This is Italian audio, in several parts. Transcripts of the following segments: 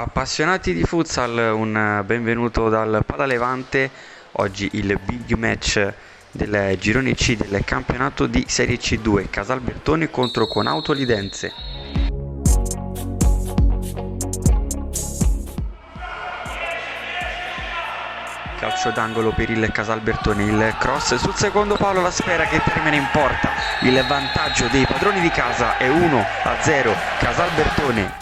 Appassionati di futsal, un benvenuto dal Palalevante. Oggi il big match del girone C del campionato di Serie C2, Casalbertone contro Conauto Lidense. Calcio d'angolo per il Casalbertone, il cross sul secondo palo, la sfera che termina in porta. Il vantaggio dei padroni di casa è 1-0 Casalbertone.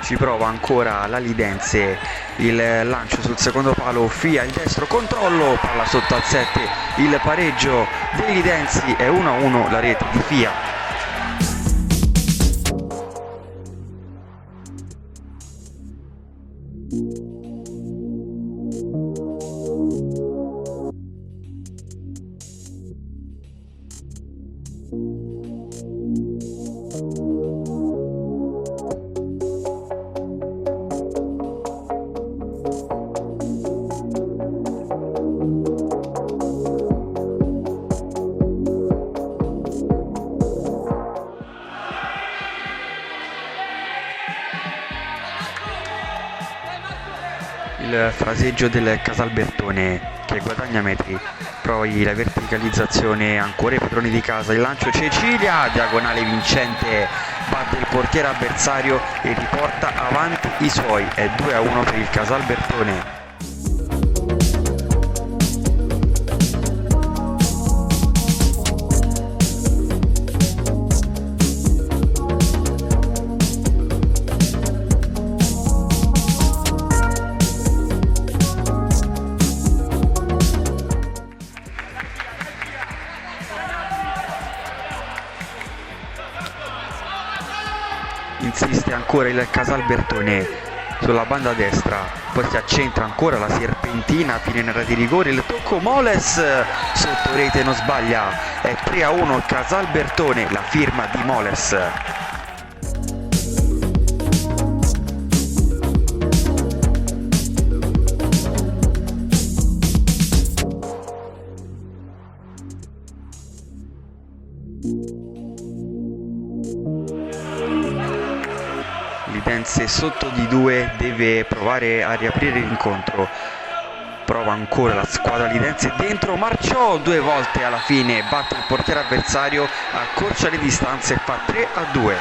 Ci prova ancora la Lidense, il lancio sul secondo palo, Fia il destro, controllo, palla sotto al 7, il pareggio dei Lidensi è 1-1, la rete di Fia. Il fraseggio del Casalbertone che guadagna metri, poi la verticalizzazione, ancora i padroni di casa, il lancio Cecilia, diagonale vincente, batte il portiere avversario e riporta avanti i suoi, è 2-1 per il Casalbertone. Insiste ancora il Casalbertone sulla banda destra, poi si accentra ancora la serpentina fino in area di rigore, il tocco Moles sotto rete, non sbaglia, è 3-1 Casalbertone, la firma di Moles. Lidense sotto di 2 deve provare a riaprire l'incontro, prova ancora la squadra Lidense dentro, Marciò 2 volte alla fine, batte il portiere avversario, accorcia le distanze e fa 3-2.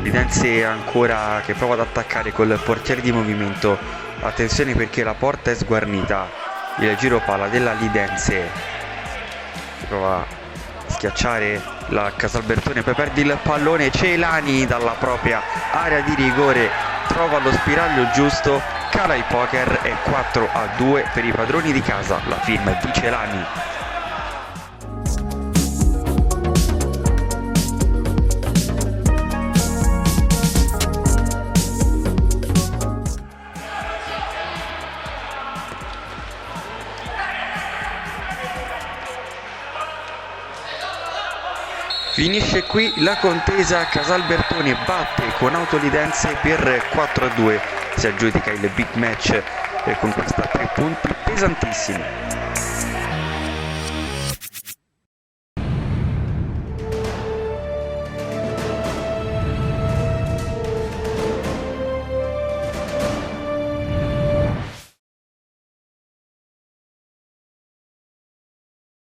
Lidense ancora che prova ad attaccare col portiere di movimento, attenzione perché la porta è sguarnita, il giro palla della Lidense, prova a schiacciare la Casalbertone, poi perde il pallone, Celani dalla propria area di rigore trova lo spiraglio giusto, cala il poker, è 4-2 per i padroni di casa, la firma di Celani. Finisce qui la contesa, Casalbertone batte con Autolidense per 4-2, si aggiudica il big match e conquista 3 punti pesantissimi.